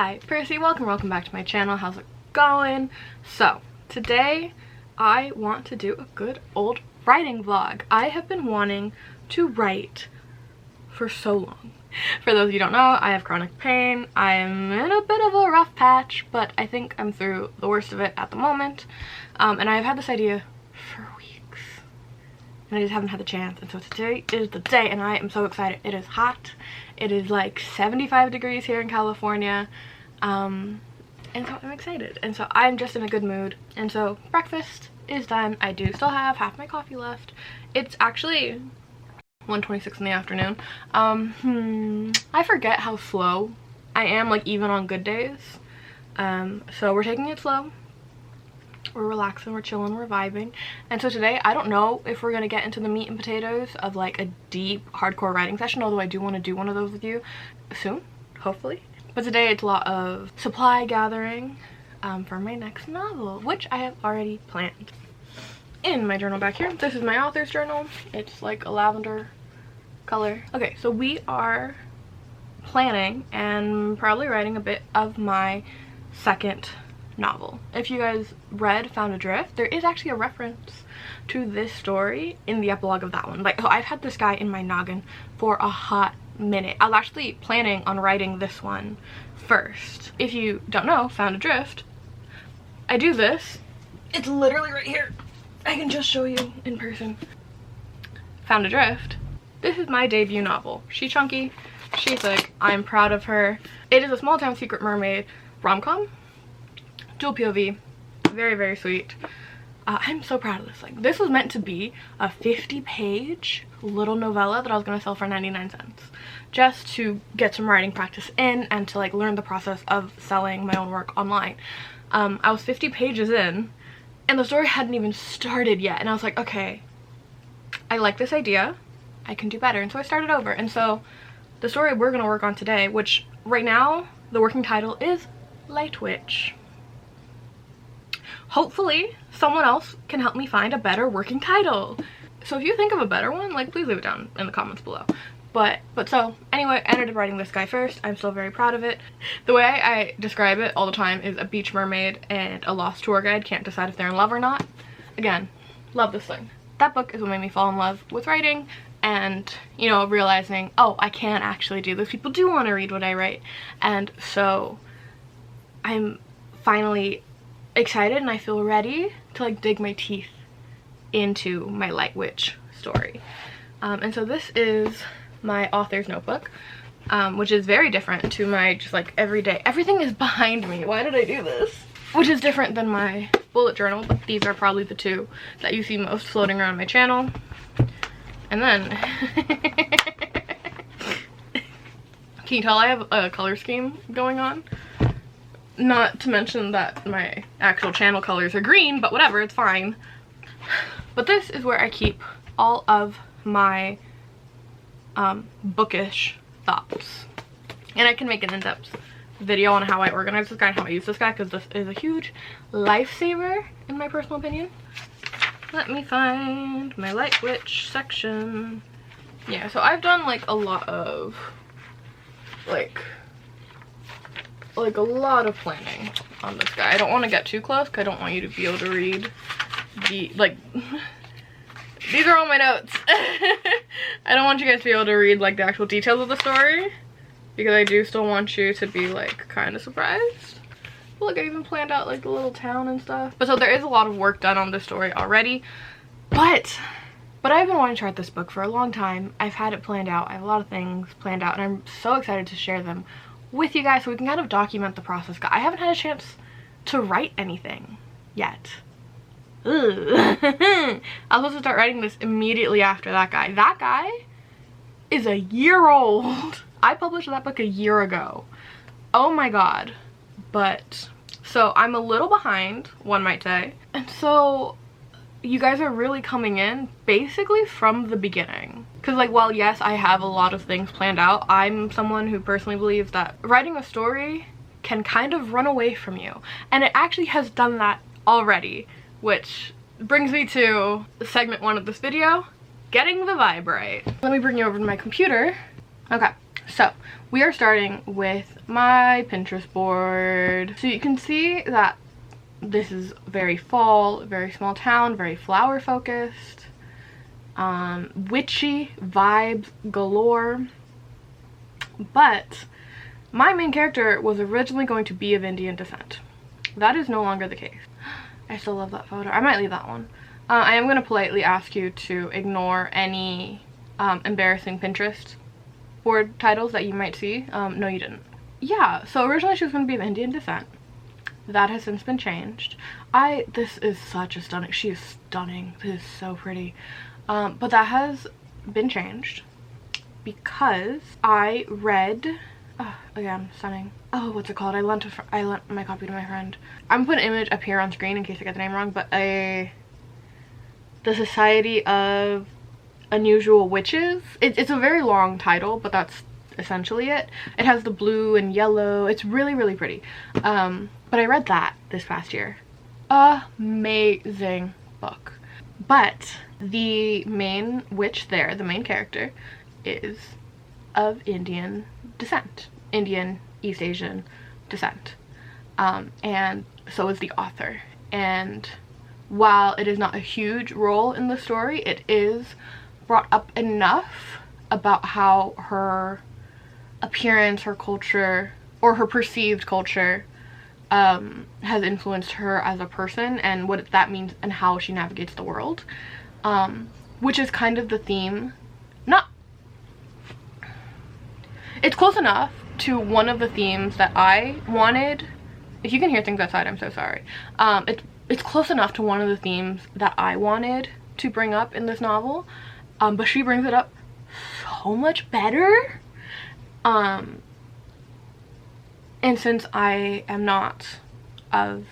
Hi, Percy, welcome back to my channel. How's it going? So, today I want to do a good old writing vlog. I have been wanting to write for so long. For those of you who don't know, I have chronic pain. I'm in a bit of a rough patch, but I think I'm through the worst of it at the moment. And I've had this idea for weeks, and I just haven't had the chance. And so today is the day, and I am so excited. It is hot. It is like 75 degrees here in California. And so I'm excited. And so I'm just in a good mood. And so breakfast is done. I do still have half my coffee left. It's actually 1:26 in the afternoon. I forget how slow I am, like even on good days. So we're taking it slow. We're relaxing, we're chilling, we're vibing. And so today, I don't know if we're gonna get into the meat and potatoes of like a deep, hardcore writing session, although I do want to do one of those with you soon, hopefully. But today it's a lot of supply gathering for my next novel, which I have already planned. In my journal back here, this is my author's journal. It's like a lavender color. Okay, so we are planning and probably writing a bit of my second novel. If you guys read Found Adrift, there is actually a reference to this story in the epilogue of that one. Like, so I've had this guy in my noggin for a hot minute. I was actually planning on writing this one first. If you don't know, Found Adrift, I do this. It's literally right here. I can just show you in person. Found Adrift. This is my debut novel. She's chunky, she's thick, I'm proud of her. It is a small town secret mermaid rom-com. Dual POV, very, very sweet. I'm so proud of this. Like, this was meant to be a 50-page little novella that I was gonna sell for 99 cents, just to get some writing practice in and to like learn the process of selling my own work online. I was 50 pages in and the story hadn't even started yet, and I was like, okay, I like this idea, I can do better. And so I started over. And so the story we're gonna work on today, which right now the working title is Light Witch. Hopefully someone else can help me find a better working title. So if you think of a better one, like, please leave it down in the comments below. But so anyway, I ended up writing this guy first. I'm still very proud of it. The way I describe it all the time is a beach mermaid and a lost tour guide can't decide if they're in love or not. Again, love this thing. That book is what made me fall in love with writing, and, you know, realizing, oh, I can actually do this. People do want to read what I write. And so I'm finally excited and I feel ready to like dig my teeth into my Light Witch story. And so this is my author's notebook, which is very different to my just like everyday. Everything is behind me. Why did I do this? Which is different than my bullet journal, but these are probably the two that you see most floating around my channel. And then can you tell I have a color scheme going on? Not to mention that my actual channel colors are green, but whatever, it's fine. But this is where I keep all of my bookish thoughts. And I can make an in-depth video on how I organize this guy and how I use this guy, because this is a huge lifesaver in my personal opinion. Let me find my Light Witch section. Yeah, so I've done like a lot of like a lot of planning on this guy. I don't want to get too close because I don't want you to be able to read the, like, these are all my notes. I don't want you guys to be able to read like the actual details of the story, because I do still want you to be like kind of surprised. Look, I even planned out like the little town and stuff. But so there is a lot of work done on this story already, but I've been wanting to write this book for a long time. I've had it planned out. I have a lot of things planned out, and I'm so excited to share them with you guys so we can kind of document the process. I haven't had a chance to write anything yet. Ugh. I was supposed to start writing this immediately after that guy. That guy is a year old. I published that book a year ago. Oh my god. But so I'm a little behind, one might say. And so you guys are really coming in basically from the beginning. Because like, while yes, I have a lot of things planned out, I'm someone who personally believes that writing a story can kind of run away from you. And it actually has done that already, which brings me to segment 1 of this video, getting the vibe right. Let me bring you over to my computer. Okay, so we are starting with my Pinterest board. So you can see that this is very fall, very small town, very flower focused, witchy vibes galore. But my main character was originally going to be of Indian descent. That is no longer the case. I still love that photo. I might leave that one. I am going to politely ask you to ignore any embarrassing Pinterest board titles that you might see. No, you didn't. Yeah, so originally she was going to be of Indian descent. That has since been changed. This is such a stunning, she is stunning. This is so pretty. But that has been changed because I read, again, stunning. Oh, what's it called? I lent my copy to my friend. I'm gonna put an image up here on screen in case I get the name wrong, but the Society of Unusual Witches. It's a very long title, but that's essentially it. It has the blue and yellow. It's really, really pretty. But I read that this past year. Amazing book. But the main witch there, the main character, is of Indian descent. Indian, East Asian descent. And so is the author. And while it is not a huge role in the story, it is brought up enough about how her appearance, her culture, or her perceived culture has influenced her as a person and what that means and how she navigates the world, which is kind of the theme. It's close enough to one of the themes that I wanted. If you can hear things outside, I'm so sorry. It's close enough to one of the themes that I wanted to bring up in this novel, but she brings it up so much better. And since I am not of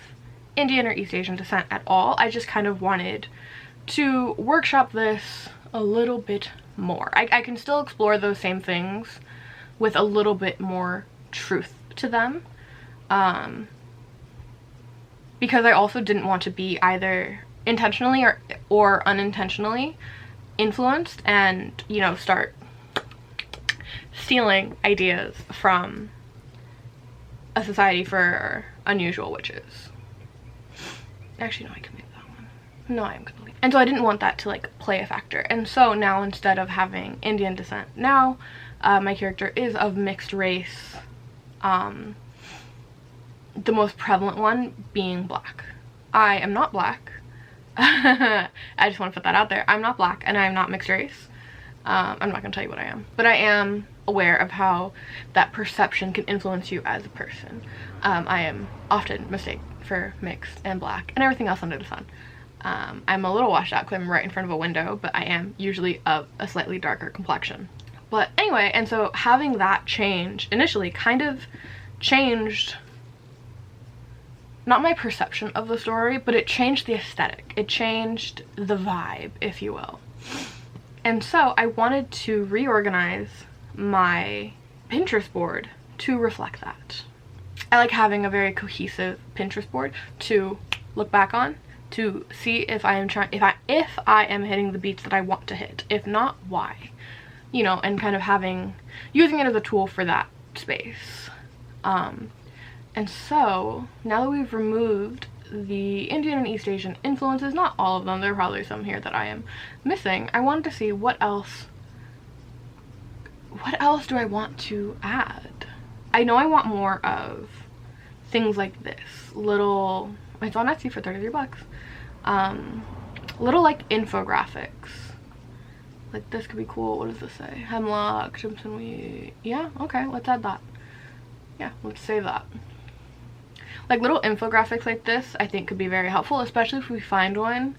Indian or East Asian descent at all, I just kind of wanted to workshop this a little bit more. I can still explore those same things with a little bit more truth to them, because I also didn't want to be either intentionally or unintentionally influenced and, you know, start stealing ideas from a society for unusual witches. Actually, no, I can leave that one. No, I am gonna leave. And so I didn't want that to like play a factor. And so now, instead of having Indian descent, now my character is of mixed race. The most prevalent one being black. I am not black. I just want to put that out there. I'm not black and I'm not mixed race. I'm not gonna tell you what I am, but I am aware of how that perception can influence you as a person. I am often mistaken for mixed and black and everything else under the sun. I'm a little washed out because I'm right in front of a window, but I am usually of a slightly darker complexion. But anyway, and so having that change initially kind of changed not my perception of the story, but it changed the aesthetic. It changed the vibe, if you will. And so I wanted to reorganize my Pinterest board to reflect that. I like having a very cohesive Pinterest board to look back on, to see if I am hitting the beats that I want to hit. If not, why? You know, and kind of using it as a tool for that space. And so now that we've removed the Indian and East Asian influences, not all of them, there are probably some here that I am missing, I wanted to see what else do I want to add. I know I want more of things like this, little, it's on Etsy for 33 bucks, little like infographics. Like this could be cool. What does this say? Hemlock, Jimson wheat. Yeah, okay, let's add that. Yeah, let's save that. Like little infographics like this I think could be very helpful, especially if we find one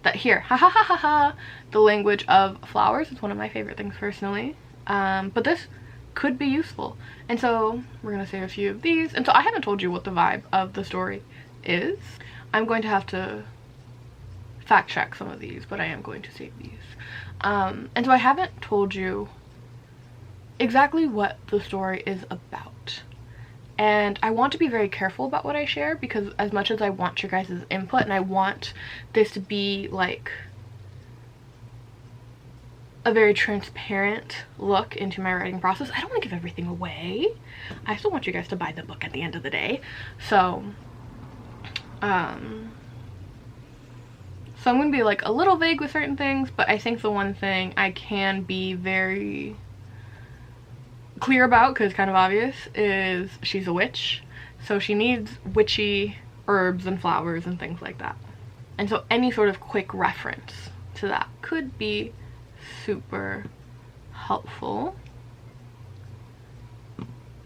that here, ha ha ha ha ha, the language of flowers is one of my favorite things personally. But this could be useful. And so we're gonna save a few of these. And so I haven't told you what the vibe of the story is. I'm going to have to fact check some of these, but I am going to save these. And so I haven't told you exactly what the story is about. And I want to be very careful about what I share, because as much as I want your guys' input and I want this to be like a very transparent look into my writing process. I don't want to give everything away. I still want you guys to buy the book at the end of the day. So I'm gonna be like a little vague with certain things, but I think the one thing I can be very clear about, because it's kind of obvious, is she's a witch. So she needs witchy herbs and flowers and things like that. And so any sort of quick reference to that could be super helpful.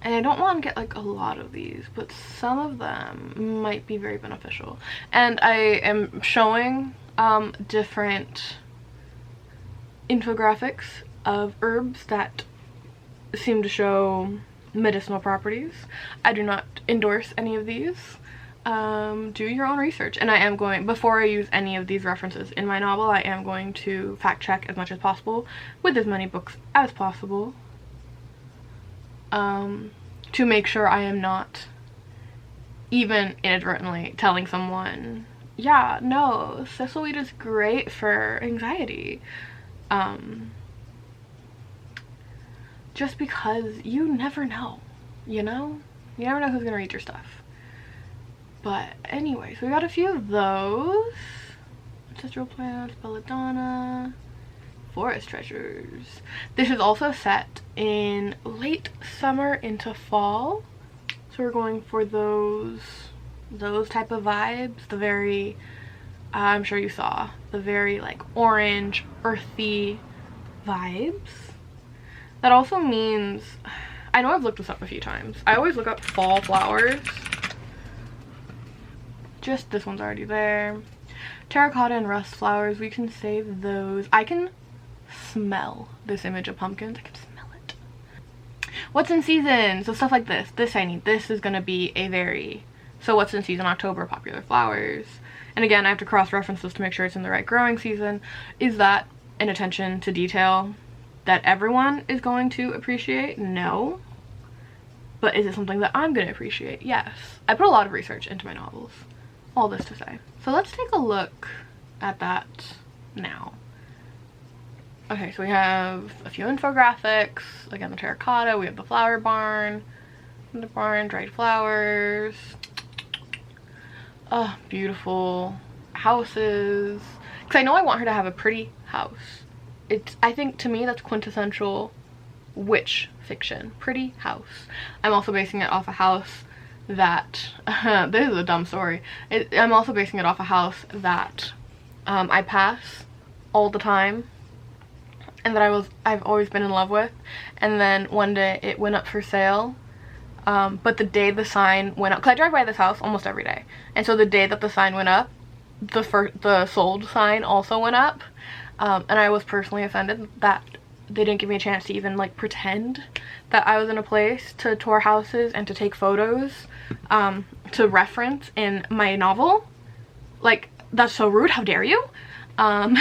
And I don't want to get like a lot of these, but some of them might be very beneficial. And I am showing different infographics of herbs that seem to show medicinal properties. I do not endorse any of these. Do your own research. And I am going, before I use any of these references in my novel, I am going to fact check as much as possible with as many books as possible, to make sure I am not even inadvertently telling someone, yeah, no, thistle is great for anxiety. Just because you never know, you know? You never know who's gonna read your stuff. But anyways, we got a few of those. Ancestral plants, belladonna, forest treasures. This is also set in late summer into fall. So we're going for those type of vibes. The very, I'm sure you saw, the very like orange, earthy vibes. That also means, I know I've looked this up a few times. I always look up fall flowers. Just this one's already there. Terracotta and rust flowers, we can save those. I can smell this image of pumpkins. I can smell it. What's in season? So stuff like this. This I need. This is gonna be a very, so what's in season? October, popular flowers. And again, I have to cross-reference this to make sure it's in the right growing season. Is that an attention to detail that everyone is going to appreciate? No. But is it something that I'm going to appreciate? Yes. I put a lot of research into my novels. All this to say. So let's take a look at that now. Okay, so we have a few infographics. Again, the terracotta. We have the flower barn. The barn, dried flowers. Oh, beautiful houses. Because I know I want her to have a pretty house. I think to me that's quintessential witch fiction. Pretty house. I'm also basing it off a house that this is a dumb story. I'm also basing it off a house that I pass all the time and that I've always been in love with, and then one day it went up for sale, but the day the sign went up, because I drive by this house almost every day, and so the day that the sign went up, the sold sign also went up. And I was personally offended that they didn't give me a chance to even like pretend that I was in a place to tour houses and to take photos to reference in my novel. Like, that's so rude. How dare you? That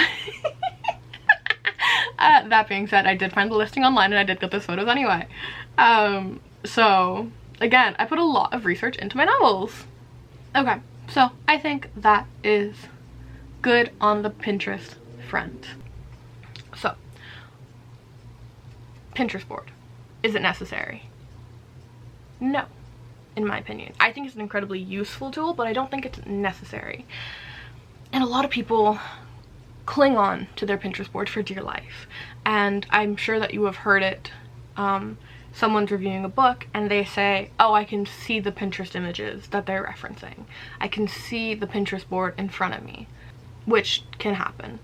being said, I did find the listing online and I did get those photos anyway. So again, I put a lot of research into my novels. Okay, so I think that is good on the Pinterest front. So, Pinterest board. Is it necessary? No, in my opinion. I think it's an incredibly useful tool, but I don't think it's necessary. And a lot of people cling on to their Pinterest board for dear life. And I'm sure that you have heard it. Someone's reviewing a book and they say, oh, I can see the Pinterest images that they're referencing. I can see the Pinterest board in front of me, which can happen.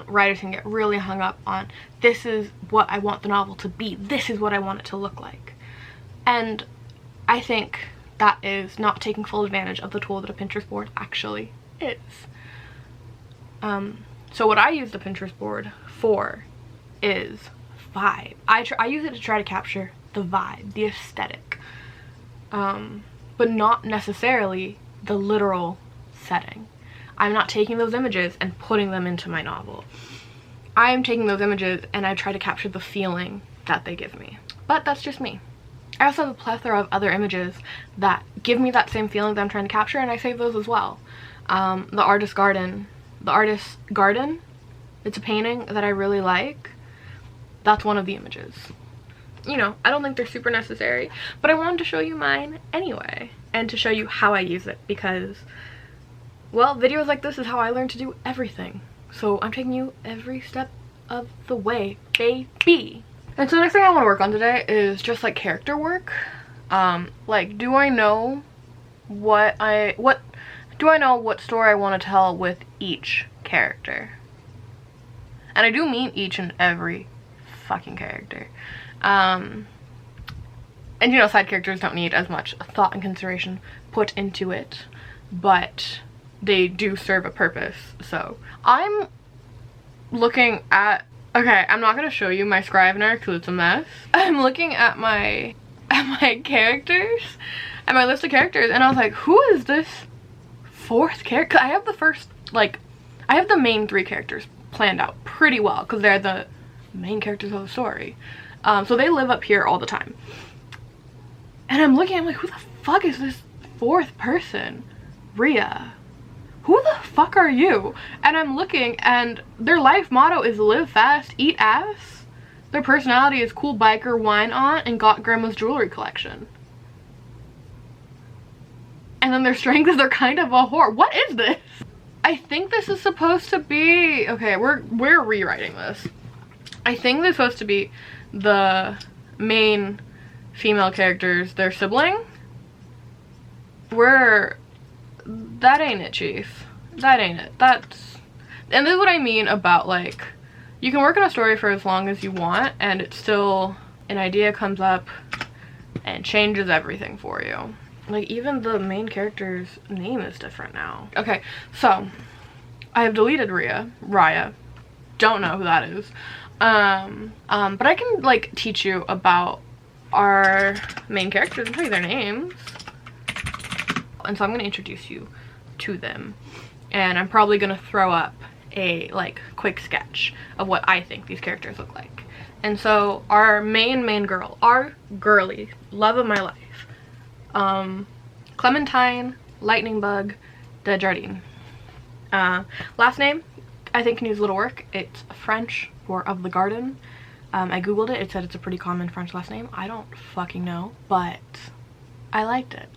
Writers can get really hung up on, this is what I want the novel to be, this is what I want it to look like. And I think that is not taking full advantage of the tool that a Pinterest board actually is. So what I use the Pinterest board for is vibe. I use it to try to capture the vibe, the aesthetic, but not necessarily the literal setting. I'm not taking those images and putting them into my novel. I'm taking those images and I try to capture the feeling that they give me. But that's just me. I also have a plethora of other images that give me that same feeling that I'm trying to capture, and I save those as well. The Artist's Garden. It's a painting that I really like. That's one of the images. You know, I don't think they're super necessary, but I wanted to show you mine anyway, and to show you how I use it, because, well, videos like this is how I learn to do everything. So I'm taking you every step of the way, baby. And so the next thing I want to work on today is just like character work. Like, do I know what story I want to tell with each character? And I do mean each and every fucking character. And you know, side characters don't need as much thought and consideration put into it, but they do serve a purpose. So I'm looking at, okay, I'm not gonna show you my Scrivener because it's a mess. I'm looking at my characters, at my list of characters, and I was like, who is this fourth character? I have the first, like, I have the main 3 characters planned out pretty well because they're the main characters of the story. So they live up here all the time. And I'm looking, I'm like, who the fuck is this 4th person? Rhea. Who the fuck are you? And I'm looking, and their life motto is live fast, eat ass. Their personality is cool biker, wine aunt, and got grandma's jewelry collection. And then their strength is they're kind of a whore. What is this? I think this is supposed to be, okay, we're rewriting this. I think this is supposed to be the main female characters, their sibling. That ain't it, chief. That ain't it. And this is what I mean about, like, you can work on a story for as long as you want, and it's still, an idea comes up and changes everything for you. Like, even the main character's name is different now. Okay, so I have deleted Raya. Don't know who that is. But I can, like, teach you about our main characters and tell you their names. And so I'm gonna introduce you to them. And I'm probably gonna throw up a, like, quick sketch of what I think these characters look like. And so our main girl, our girly, love of my life, Clementine, Lightning Bug, Desjardins. Last name, I think can use a little work. It's French for of the garden. I googled it. It said it's a pretty common French last name. I don't fucking know, but I liked it.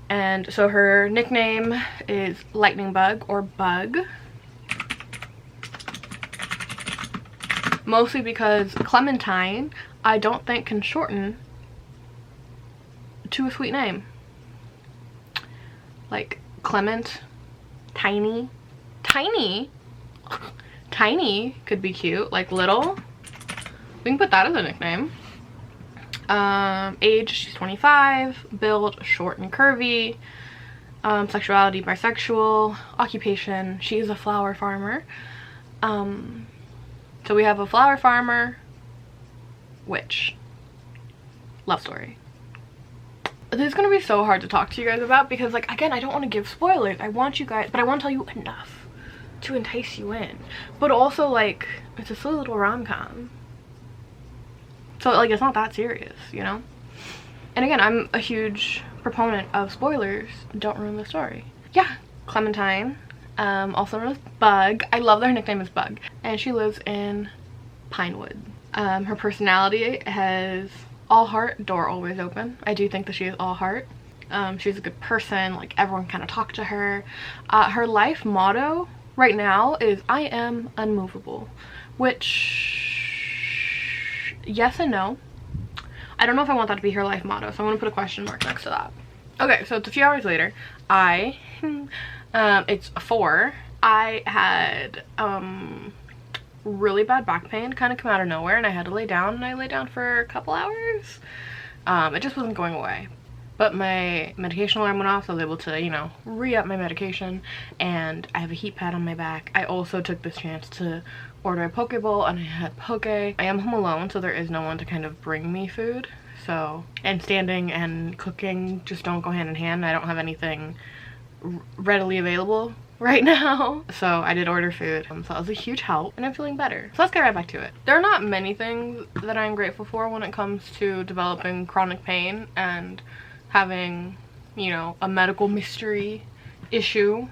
And so her nickname is Lightning Bug or Bug. Mostly because Clementine, I don't think can shorten to a sweet name. Like Clement, Tiny. Tiny could be cute, like little. We can put that as a nickname. Age, she's 25. Build, short and curvy. Sexuality, bisexual. Occupation, she is a flower farmer. So we have a flower farmer, witch. Love story. This is gonna be so hard to talk to you guys about because, like, again, I don't want to give spoilers. I want you guys, but I want to tell you enough to entice you in. But also, like, it's a silly little rom-com. So, like, it's not that serious, you know? And again, I'm a huge proponent of spoilers. Don't ruin the story. Yeah, Clementine, also known as Bug. I love that her nickname is Bug. And she lives in Pinewood. Her personality has all heart, door always open. I do think that she is all heart. She's a good person. Like, everyone kind of talk to her. Her life motto right now is I am unmovable, which, yes and no. I don't know if I want that to be her life motto, so I'm gonna put a question mark next to that. Okay, so it's a few hours later. It's 4. I had really bad back pain kind of come out of nowhere, and I had to lay down, and I lay down for a couple hours. It just wasn't going away, but my medication alarm went off, so I was able to, you know, re-up my medication, and I have a heat pad on my back. I also took this chance to order a poke bowl, and I had poke. I am home alone, so there is no one to kind of bring me food. So, and standing and cooking just don't go hand in hand. I don't have anything readily available right now, so I did order food, so that was a huge help, and I'm feeling better. So let's get right back to it. There are not many things that I'm grateful for when it comes to developing chronic pain and having, you know, a medical mystery issue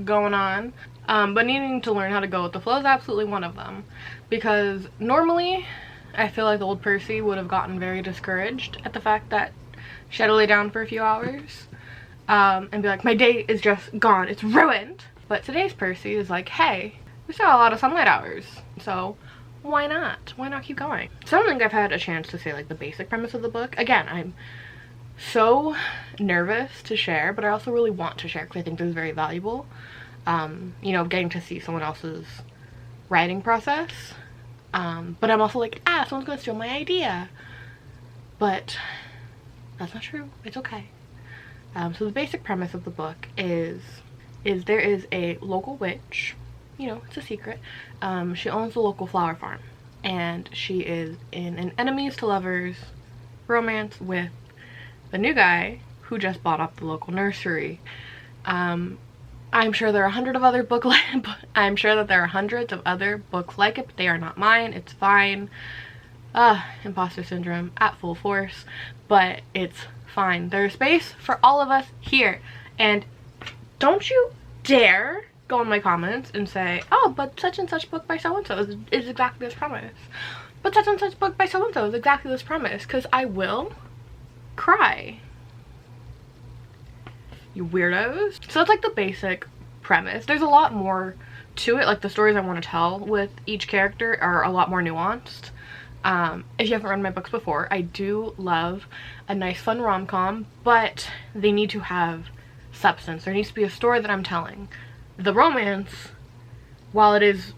going on. But needing to learn how to go with the flow is absolutely one of them, because normally I feel like old Percy would have gotten very discouraged at the fact that she had to lay down for a few hours and be like, my day is just gone, it's ruined. But today's Percy is like, hey, we still have a lot of sunlight hours, so why not? Why not keep going? So I don't think I've had a chance to say like the basic premise of the book. Again, I'm so nervous to share, but I also really want to share because I think this is very valuable. You know, getting to see someone else's writing process. But I'm also like, someone's gonna steal my idea. But that's not true. It's okay. So the basic premise of the book is there is a local witch. You know, it's a secret. She owns the local flower farm, and she is in an enemies to lovers romance with the new guy who just bought up the local nursery. I'm sure there are I'm sure that there are hundreds of other books like it, but they are not mine. It's fine. Imposter syndrome at full force, but it's fine. There's space for all of us here, and don't you dare go in my comments and say, oh, but such and such book by so-and-so is exactly this premise. But such and such book by so-and-so is exactly this premise, because I will cry. You weirdos. So that's like the basic premise. There's a lot more to it. Like the stories I want to tell with each character are a lot more nuanced. If you haven't read my books before, I do love a nice fun rom-com, but they need to have substance. There needs to be a story that I'm telling. The romance, while it is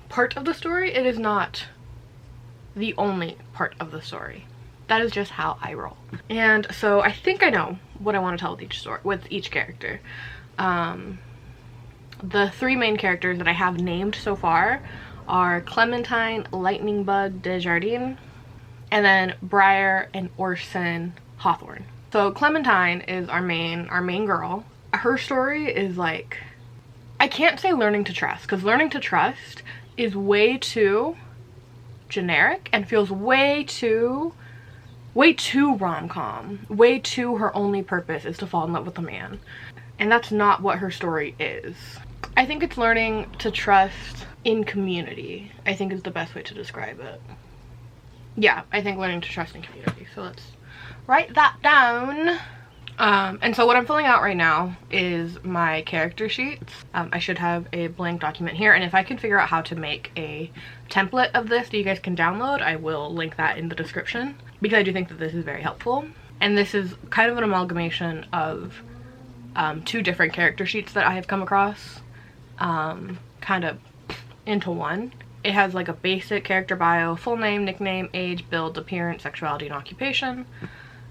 part of the story, it is not the only part of the story. That is just how I roll. And so I think I know what I want to tell with each character. The three main characters that I have named so far are Clementine Lightningbug Desjardins, and then Briar and Orson Hawthorne. So Clementine is our main girl. Her story is like, I can't say learning to trust, because learning to trust is way too generic and feels way too rom-com, way too her only purpose is to fall in love with a man. And that's not what her story is. I think it's learning to trust in community, I think is the best way to describe it. Yeah, I think learning to trust in community. So let's write that down. And so what I'm filling out right now is my character sheets. I should have a blank document here, and if I can figure out how to make a template of this that you guys can download, I will link that in the description, because I do think that this is very helpful. And this is kind of an amalgamation of two different character sheets that I have come across, kind of into one. It has like a basic character bio, full name, nickname, age, build, appearance, sexuality, and occupation.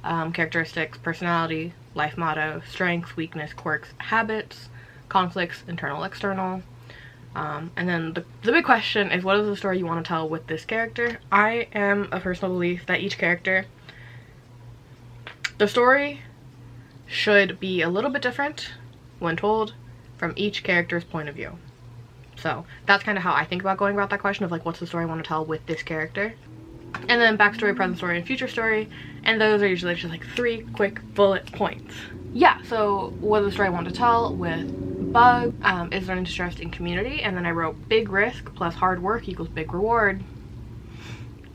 Characteristics, personality, life motto, strengths, weakness, quirks, habits, conflicts, internal, external. And then the big question is, what is the story you want to tell with this character? I am of personal belief that each character, the story should be a little bit different when told from each character's point of view. So that's kind of how I think about going about that question of like, what's the story I want to tell with this character? And then backstory, present story, and future story, and those are usually just like 3 quick bullet points. Yeah, so what is the story I want to tell with Bug is learning to trust in community, and then I wrote big risk plus hard work equals big reward.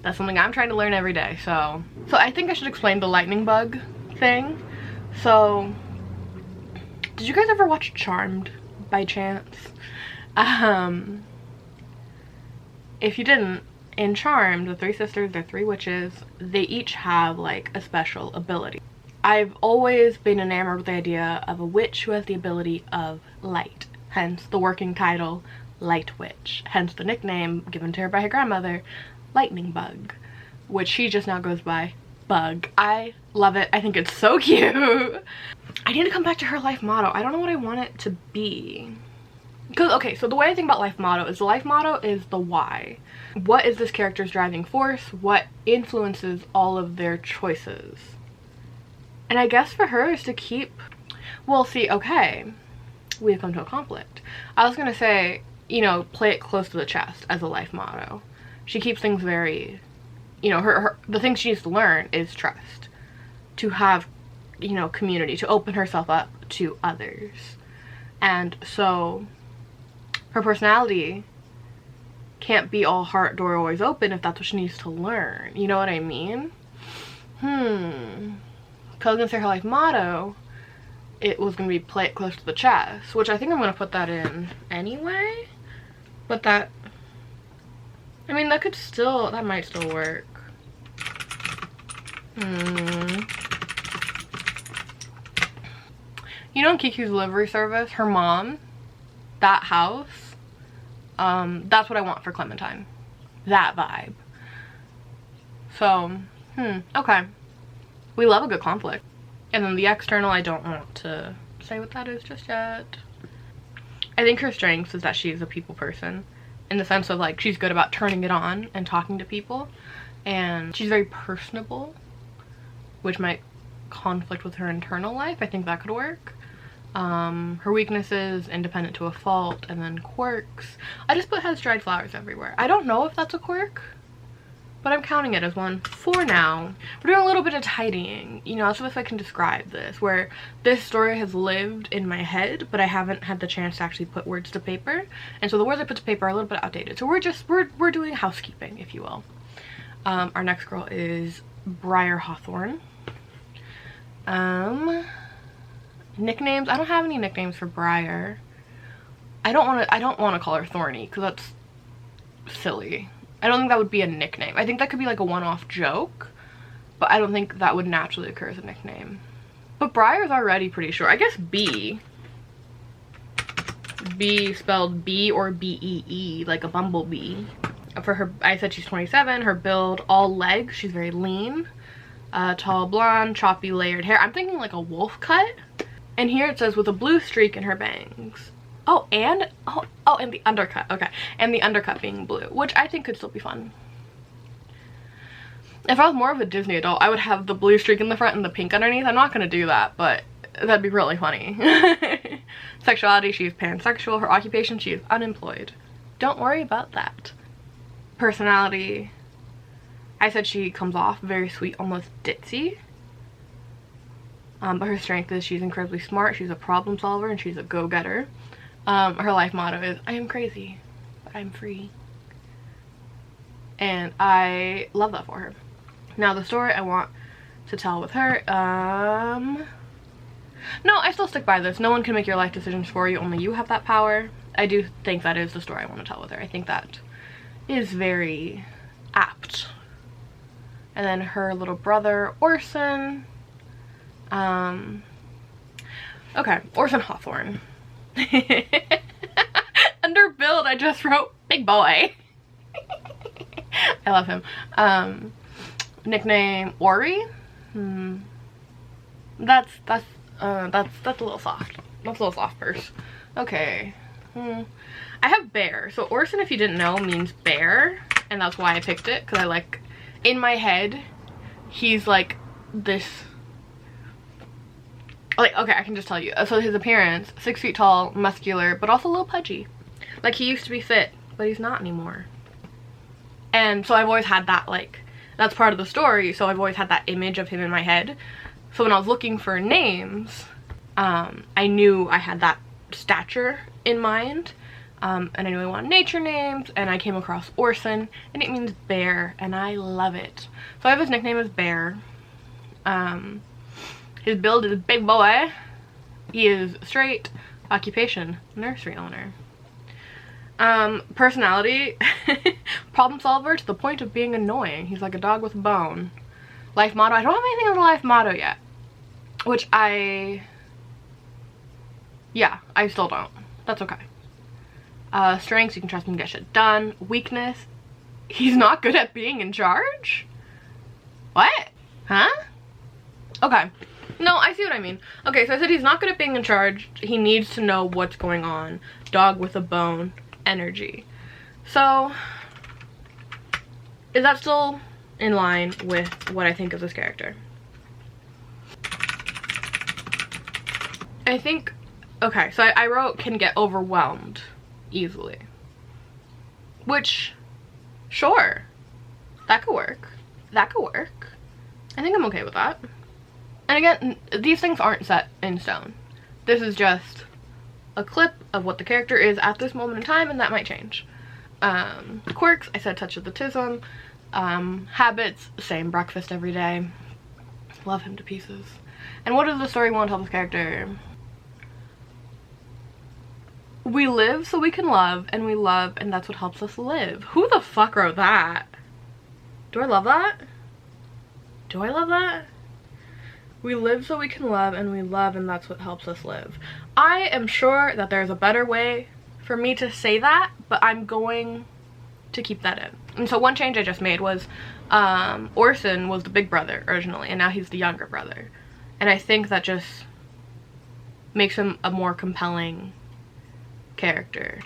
That's something I'm trying to learn every day. So I think I should explain the lightning bug thing. So did you guys ever watch Charmed by chance? If you didn't, in Charmed, the 3 sisters, they're 3 witches, they each have like a special ability. I've always been enamored with the idea of a witch who has the ability of light, hence the working title, Light Witch, hence the nickname given to her by her grandmother, Lightning Bug, which she just now goes by Bug. I love it. I think it's so cute. I need to come back to her life motto. I don't know what I want it to be. Because, okay, so the way I think about life motto is the life motto is the why. What is this character's driving force? What influences all of their choices? And I guess for her is to keep, well, see, okay, we have come to a conflict. I was gonna say, you know, play it close to the chest as a life motto. She keeps things very, you know, the thing she needs to learn is trust. To have, you know, community, to open herself up to others. And so her personality can't be all heart, door always open if that's what she needs to learn. You know what I mean? Because I was gonna say her life motto, it was gonna be play it close to the chest, which I think I'm gonna put that in anyway. But that, I mean, that might still work. You know, in Kiki's delivery service, her mom, that house, that's what I want for Clementine. That vibe. So, okay. We love a good conflict. And then the external, I don't want to say what that is just yet. I think her strength is that she's a people person, in the sense of like she's good about turning it on and talking to people, and she's very personable, which might conflict with her internal life. I think that could work. Her weaknesses, independent to a fault, and then quirks. I just put has dried flowers everywhere. I don't know if that's a quirk, but I'm counting it as one for now. We're doing a little bit of tidying, you know, that's the best way I can describe this, where this story has lived in my head, but I haven't had the chance to actually put words to paper, and so the words I put to paper are a little bit outdated. So we're doing housekeeping, if you will. Our next girl is Briar Hawthorne. Nicknames, I don't have any nicknames for Briar. I don't want to call her Thorny, because that's silly. I don't think that would be a nickname. I think that could be like a one-off joke, but I don't think that would naturally occur as a nickname. But Briar's already pretty short. I guess B spelled B or B-E-E, like a bumblebee. For her, I said she's 27. Her build, all legs. She's very lean. Tall blonde, choppy layered hair. I'm thinking like a wolf cut. And here it says with a blue streak in her bangs. And the undercut. Okay, and the undercut being blue, which I think could still be fun. If I was more of a Disney adult, I would have the blue streak in the front and the pink underneath. I'm not gonna do that, but that'd be really funny. Sexuality, she is pansexual. Her occupation, she is unemployed. Don't worry about that. Personality, I said she comes off very sweet, almost ditzy. But her strength is she's incredibly smart, she's a problem solver, and she's a go-getter. Her life motto is, I am crazy, but I'm free. And I love that for her. Now the story I want to tell with her, no, I still stick by this. No one can make your life decisions for you, only you have that power. I do think that is the story I want to tell with her. I think that is very apt. And then her little brother, Orson. Okay, Orson Hawthorne. Under build, I just wrote big boy. I love him. Nickname Ori. That's a little soft. That's a little soft purse. Okay. I have bear. So Orson, if you didn't know, means bear, and that's why I picked it, because I like, in my head, he's like this. Like, okay, I can just tell you. So his appearance, 6 feet tall, muscular, but also a little pudgy. Like, he used to be fit, but he's not anymore. And so I've always had that, like, that's part of the story, so I've always had that image of him in my head. So when I was looking for names, I knew I had that stature in mind. And I knew I wanted nature names, and I came across Orson, and it means bear, and I love it. So I have his nickname as Bear. His build is big boy. He is straight. Occupation, nursery owner. Personality, problem solver to the point of being annoying. He's like a dog with a bone. Life motto, I don't have anything on the life motto yet. Which I still don't. That's okay. Strengths, you can trust him to get shit done. Weakness, he's not good at being in charge? What? Huh? Okay. No, I see what I mean. Okay, so I said he's not good at being in charge. He needs to know what's going on. Dog with a bone. Energy. So, is that still in line with what I think of this character? I think, okay, so I wrote can get overwhelmed easily. Which, sure, that could work. That could work. I think I'm okay with that. And again, these things aren't set in stone. This is just a clip of what the character is at this moment in time, and that might change. Quirks, I said touch of the tism. Habits, same, breakfast every day. Love him to pieces. And what does the story want to tell this character? We live so we can love, and we love, and that's what helps us live. Who the fuck wrote that? Do I love that? Do I love that? We live so we can love, and we love, and that's what helps us live. I am sure that there's a better way for me to say that, but I'm going to keep that in. And so one change I just made was Orson was the big brother originally, and now he's the younger brother. And I think that just makes him a more compelling character.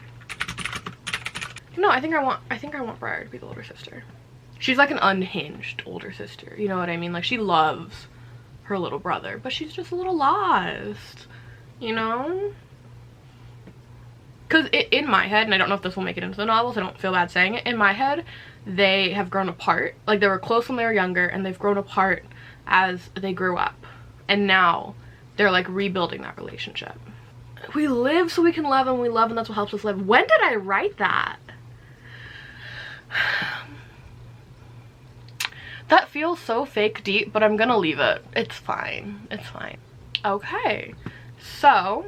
No, I think I want Briar to be the older sister. She's like an unhinged older sister, you know what I mean? Like, she loves her little brother, but she's just a little lost, you know? Because in my head, and I don't know if this will make it into the novels, I don't feel bad saying it, in my head, they have grown apart. Like, they were close when they were younger, and they've grown apart as they grew up. And now they're like rebuilding that relationship. We live so we can love, and we love, and that's what helps us live. When did I write that? That feels so fake deep, but I'm gonna leave it. It's fine. It's fine. Okay. So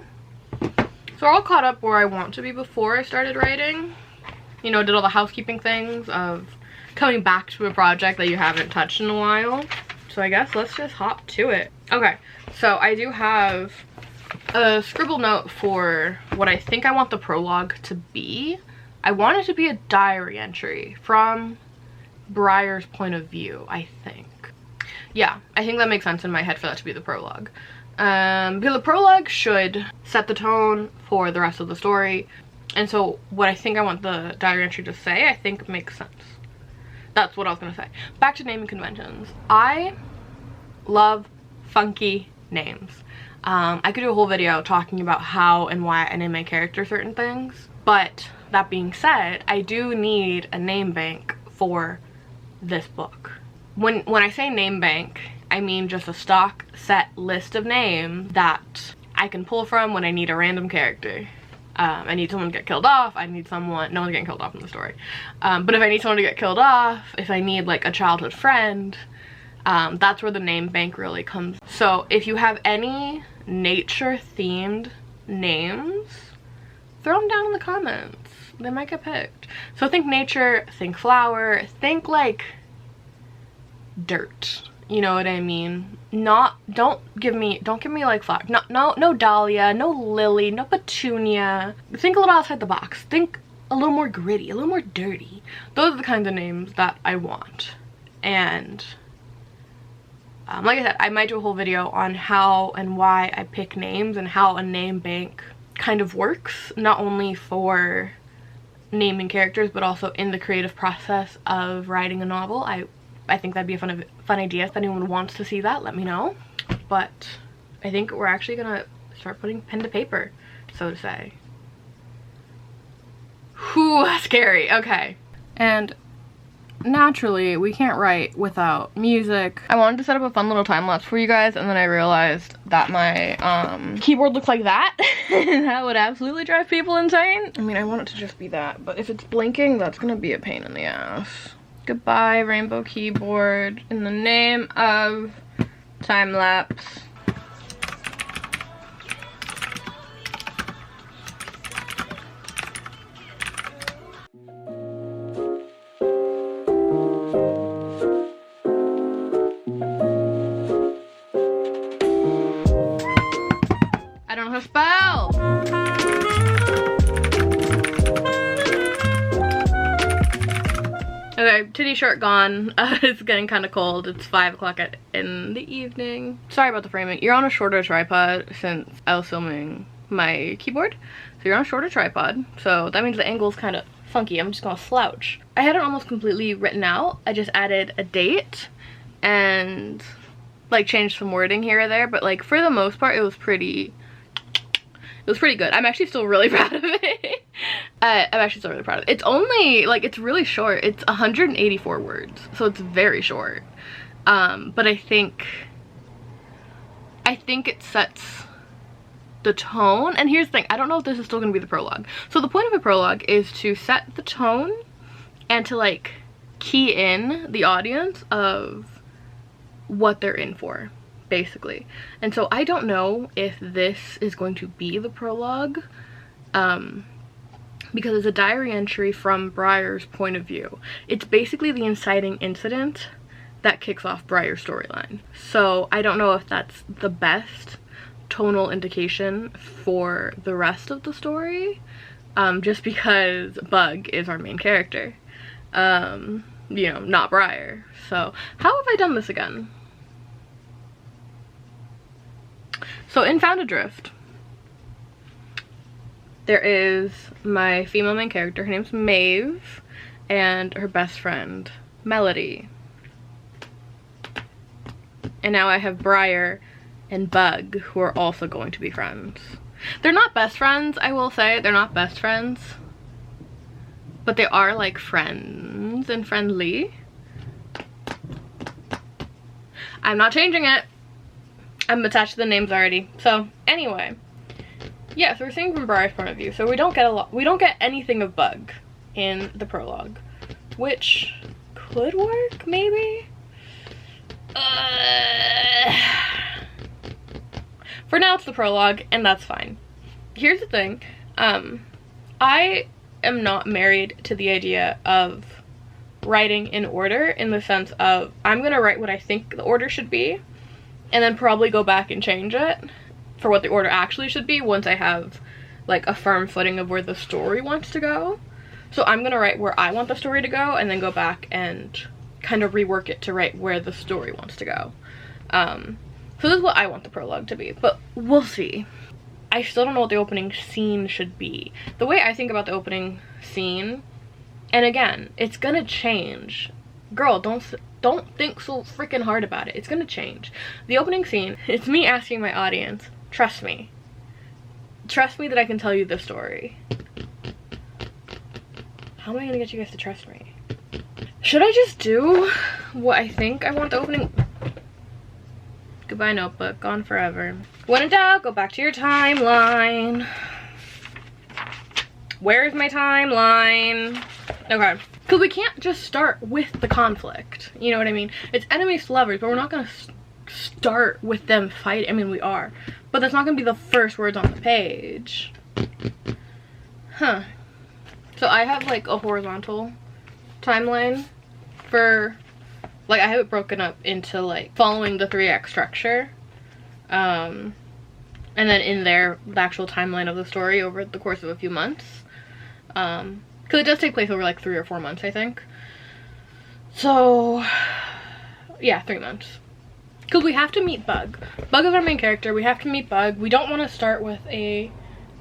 we're all caught up where I want to be before I started writing. You know, did all the housekeeping things of coming back to a project that you haven't touched in a while. So I guess let's just hop to it. Okay, so I do have a scribble note for what I think I want the prologue to be. I want it to be a diary entry from Briar's point of view, I think. Yeah, I think that makes sense in my head for that to be the prologue. Because the prologue should set the tone for the rest of the story. And so what I think I want the diary entry to say, I think makes sense. That's what I was gonna say. Back to naming conventions. I love funky names. I could do a whole video talking about how and why I name my character certain things. But that being said, I do need a name bank for this book. When I say name bank, I mean just a stock set list of names that I can pull from when I need a random character. I need someone to get killed off, I need someone, no one's getting killed off in the story, but if I need someone to get killed off, if I need like a childhood friend, that's where the name bank really comes. So if you have any nature themed names, throw them down in the comments. They might get picked. So think nature, think flower, think like dirt. You know what I mean? Don't give me like flower. No dahlia, no lily, no petunia. Think a little outside the box. Think a little more gritty, a little more dirty. Those are the kinds of names that I want. And like I said, I might do a whole video on how and why I pick names and how a name bank kind of works, not only for naming characters but also in the creative process of writing a novel. I think that'd be a fun idea. If anyone wants to see that, let me know. But I think we're actually gonna start putting pen to paper, so to say. Whew, scary. Okay. And naturally, we can't write without music. I wanted to set up a fun little time lapse for you guys, and then I realized that my keyboard looks like that. That would absolutely drive people insane. I mean, I want it to just be that, but if it's blinking, that's gonna be a pain in the ass. Goodbye, rainbow keyboard, in the name of time lapse. I don't know how to spell. Okay, titty shirt gone. It's getting kind of cold. It's 5 o'clock in the evening. Sorry about the framing. You're on a shorter tripod since I was filming my keyboard. So you're on a shorter tripod. So that means the angle's kind of funky. I'm just gonna slouch. I had it almost completely written out. I just added a date and like changed some wording here or there. But like for the most part, it was pretty good. I'm actually still really proud of it. I'm actually still really proud of it. It's only, like, it's really short. It's 184 words, so it's very short. But I think it sets the tone. And here's the thing, I don't know if this is still gonna be the prologue. So the point of a prologue is to set the tone and to like key in the audience of what they're in for, basically. And so I don't know if this is going to be the prologue, because it's a diary entry from Briar's point of view. It's basically the inciting incident that kicks off Briar's storyline. So I don't know if that's the best tonal indication for the rest of the story, just because Bug is our main character, you know, not Briar. So how have I done this again? So in Found Adrift, there is my female main character. Her name's Maeve, and her best friend, Melody. And now I have Briar and Bug, who are also going to be friends. They're not best friends, I will say. They're not best friends. But they are like friends and friendly. I'm not changing it. I'm attached to the names already. So anyway. Yeah, so we're seeing from Briar's point of view. So we don't get anything of Bug in the prologue, which could work, maybe? For now it's the prologue, and that's fine. Here's the thing, I am not married to the idea of writing in order, in the sense of I'm gonna write what I think the order should be and then probably go back and change it for what the order actually should be once I have like a firm footing of where the story wants to go. So I'm gonna write where I want the story to go and then go back and kind of rework it to write where the story wants to go. So this is what I want the prologue to be, but we'll see. I still don't know what the opening scene should be. The way I think about the opening scene, and again, it's gonna change. Girl, don't think so freaking hard about it. It's gonna change. The opening scene, it's me asking my audience, trust me. Trust me that I can tell you the story. How am I gonna get you guys to trust me? Should I just do what I think I want the opening? Goodbye notebook, gone forever. When in doubt, go back to your timeline. Where's my timeline? Okay. Because we can't just start with the conflict. You know what I mean? It's enemies to lovers, but we're not going to start with them fighting. I mean, we are. But that's not going to be the first words on the page. Huh. So I have like a horizontal timeline for, like, I have it broken up into like following the 3-act structure. And then in there, the actual timeline of the story over the course of a few months. Because it does take place over like 3 or 4 months, I think. So, yeah, 3 months. Because we have to meet Bug. Bug is our main character. We have to meet Bug. We don't want to start with a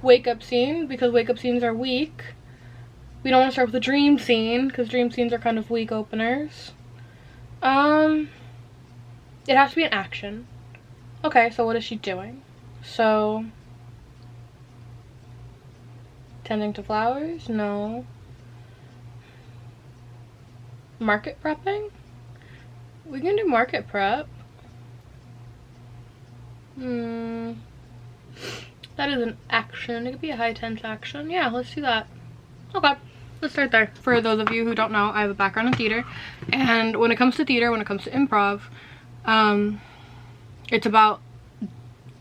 wake-up scene, because wake-up scenes are weak. We don't want to start with a dream scene, because dream scenes are kind of weak openers. It has to be an action. Okay, so what is she doing? So, tending to flowers? No. Market prepping? We can do market prep. That is an action. It could be a high tense action. Yeah, let's do that. Okay, let's start there. For those of you who don't know, I have a background in theater, and when it comes to theater, when it comes to improv, it's about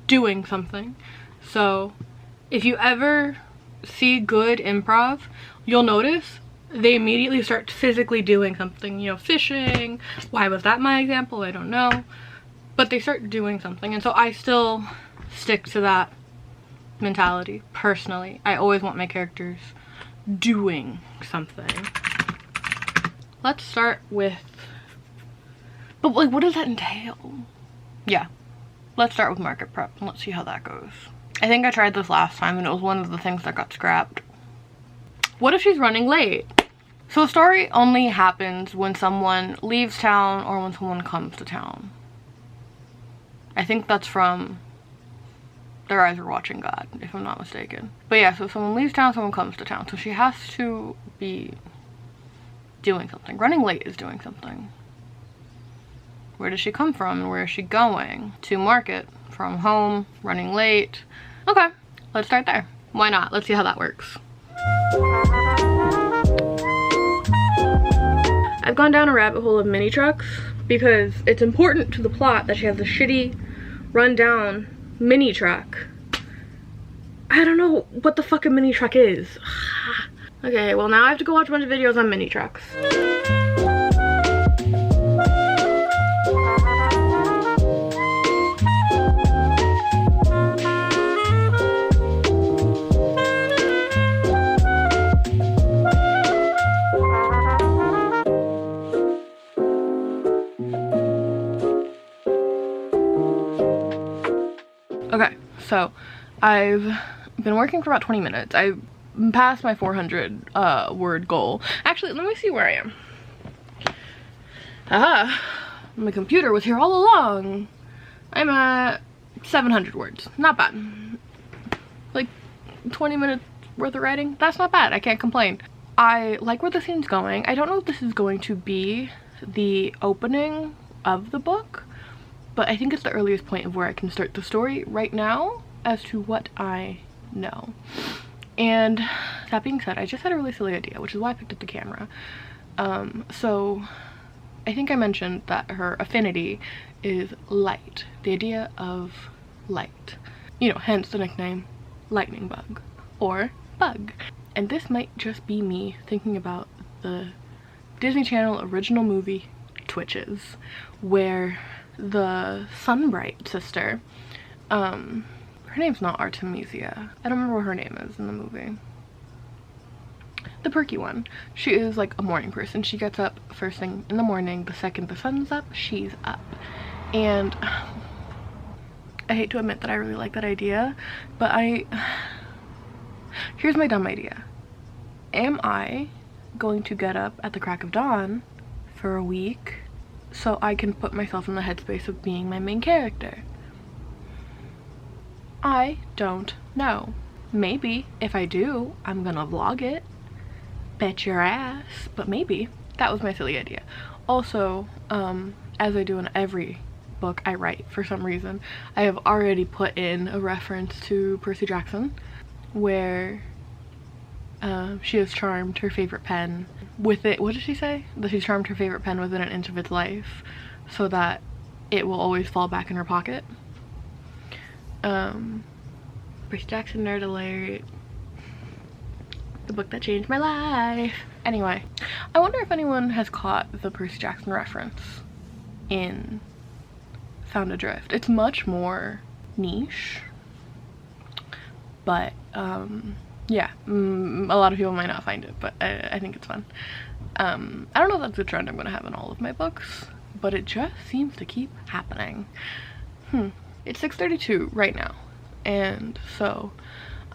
doing something. So if you ever see good improv, you'll notice they immediately start physically doing something, you know, fishing. Why was that my example? I don't know, but they start doing something. And so I still stick to that mentality personally. I always want my characters doing something. Let's start with, but like, what does that entail? Yeah, let's start with market prep and let's see how that goes. I think I tried this last time and it was one of the things that got scrapped. What if she's running late? So a story only happens when someone leaves town or when someone comes to town. I think that's from Their Eyes Are Watching God, if I'm not mistaken. But yeah, so someone leaves town, someone comes to town. So she has to be doing something. Running late is doing something. Where does she come from and where is she going? To market. From home, running late. Okay, let's start there. Why not? Let's see how that works. I've gone down a rabbit hole of mini trucks because it's important to the plot that she has a shitty, run-down mini truck. I don't know what the fuck a mini truck is. Okay, well now I have to go watch a bunch of videos on mini trucks. Okay, so I've been working for about 20 minutes. I passed my 400 word goal. Actually, let me see where I am. My computer was here all along. I'm at 700 words. Not bad. Like 20 minutes worth of writing. That's not bad. I can't complain. I like where the scene's going. I don't know if this is going to be the opening of the book, but I think it's the earliest point of where I can start the story right now as to what I know. And that being said, I just had a really silly idea, which is why I picked up the camera. So I think I mentioned that her affinity is light, the idea of light. You know, hence the nickname lightning bug or bug. And this might just be me thinking about the Disney Channel original movie Twitches, where the Sunbright sister, her name's not Artemisia. I don't remember what her name is in the movie. The perky one. She is like a morning person. She gets up first thing in the morning. The second the sun's up, she's up. And I hate to admit that I really like that idea, but here's my dumb idea. Am I going to get up at the crack of dawn for a week so I can put myself in the headspace of being my main character? I don't know. Maybe if I do, I'm gonna vlog it. Bet your ass. But maybe. That was my silly idea. Also, as I do in every book I write for some reason, I have already put in a reference to Percy Jackson where she has charmed her favorite pen with it. What did she say? That she's charmed her favorite pen within an inch of its life so that it will always fall back in her pocket. Percy Jackson Nerd Alert. The book that changed my life. Anyway, I wonder if anyone has caught the Percy Jackson reference in Found Adrift. It's much more niche, but yeah, a lot of people might not find it, but I think it's fun. I don't know if that's a trend I'm gonna have in all of my books, but it just seems to keep happening. It's 6:32 right now, and so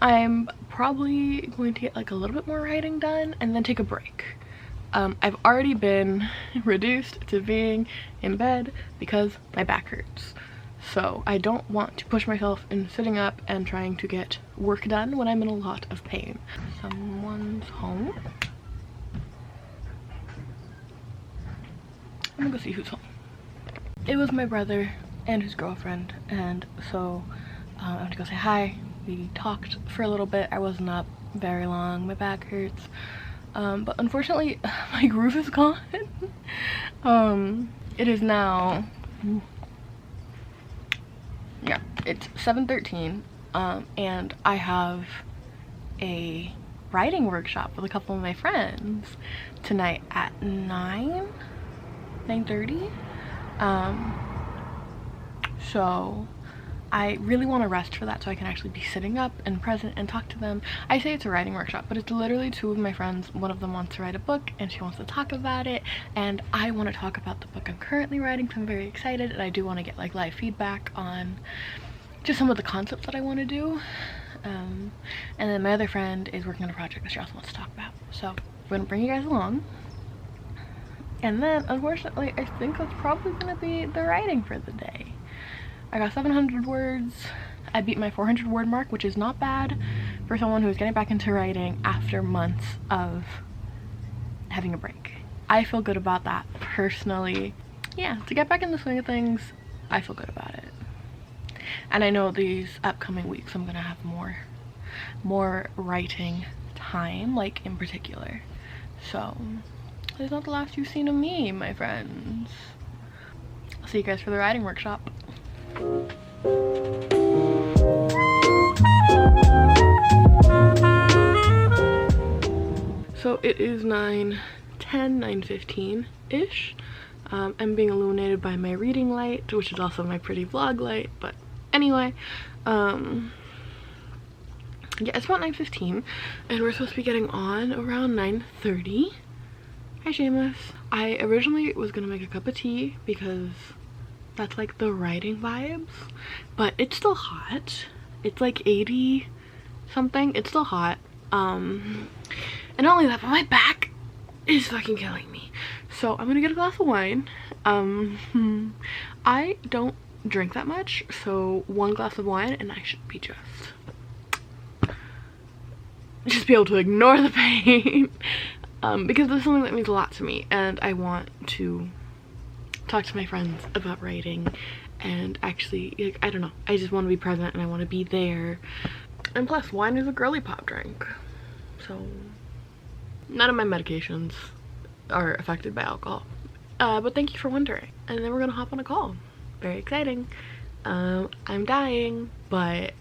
I'm probably going to get like a little bit more writing done and then take a break. I've already been reduced to being in bed because my back hurts. So I don't want to push myself in sitting up and trying to get work done when I'm in a lot of pain. Someone's home. I'm gonna go see who's home. It was my brother and his girlfriend, and so I went to go say hi. We talked for a little bit. I wasn't up very long. My back hurts. But unfortunately, my groove is gone. It is now, yeah, it's 7:13, and I have a writing workshop with a couple of my friends tonight at 9:30. So I really want to rest for that so I can actually be sitting up and present and talk to them. I say it's a writing workshop, but it's literally two of my friends. One of them wants to write a book and she wants to talk about it, and I want to talk about the book I'm currently writing, so I'm very excited, and I do want to get like live feedback on just some of the concepts that I want to do. And then my other friend is working on a project that she also wants to talk about, so I'm going to bring you guys along. And then unfortunately I think that's probably going to be the writing for the day. I got 700 words. I beat my 400 word mark, which is not bad for someone who's getting back into writing after months of having a break. I feel good about that personally. Yeah, to get back in the swing of things, I feel good about it. And I know these upcoming weeks I'm gonna have more writing time, like in particular. So it's not the last you've seen of me, my friends. I'll see you guys for the writing workshop. So it is 9:10, 9:15-ish. I'm being illuminated by my reading light, which is also my pretty vlog light, but anyway, yeah, it's about 9:15, and we're supposed to be getting on around 9:30. Hi, Seamus. I originally was gonna make a cup of tea because that's like the writing vibes, but it's still hot. It's like 80 something. It's still hot. And not only that, but my back is fucking killing me. So I'm gonna get a glass of wine. I don't drink that much, so one glass of wine and I should be just be able to ignore the pain. Because this is something that means a lot to me, and I want to talk to my friends about writing, and actually, like, I don't know, I just want to be present and I want to be there. And plus, wine is a girly pop drink, so none of my medications are affected by alcohol. But thank you for wondering. And then we're gonna hop on a call. Very exciting. I'm dying, but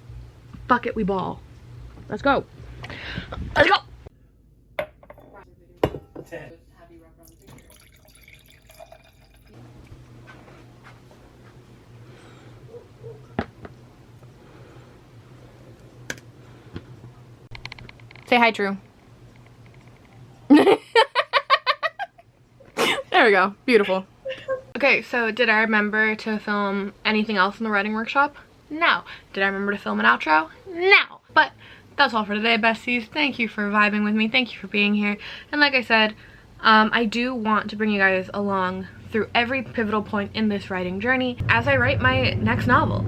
fuck it, we ball. Let's go. Let's go. Say hi, True. There we go. Beautiful. Okay, so did I remember to film anything else in the writing workshop? No. Did I remember to film an outro? No. But that's all for today, besties. Thank you for vibing with me. Thank you for being here. And like I said, I do want to bring you guys along through every pivotal point in this writing journey as I write my next novel,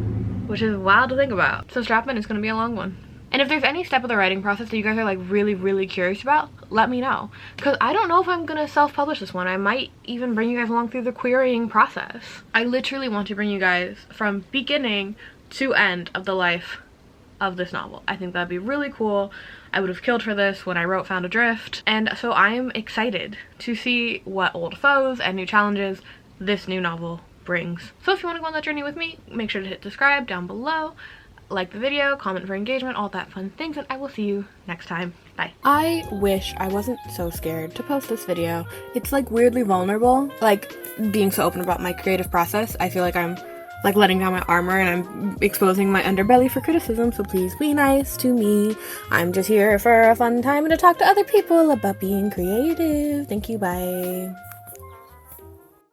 which is wild to think about. So strap in, it's going to be a long one. And if there's any step of the writing process that you guys are like really curious about, let me know. Because I don't know if I'm going to self-publish this one. I might even bring you guys along through the querying process. I literally want to bring you guys from beginning to end of the life of this novel. I think that'd be really cool. I would have killed for this when I wrote Found Adrift. And so I'm excited to see what old foes and new challenges this new novel brings. So if you want to go on that journey with me, make sure to hit subscribe down below. Like the video, comment for engagement, all that fun things, and I will see you next time. Bye. I wish I wasn't so scared to post this video. It's like weirdly vulnerable, like being so open about my creative process. I feel like I'm like letting down my armor and I'm exposing my underbelly for criticism, so please be nice to me. I'm just here for a fun time and to talk to other people about being creative. Thank you, bye.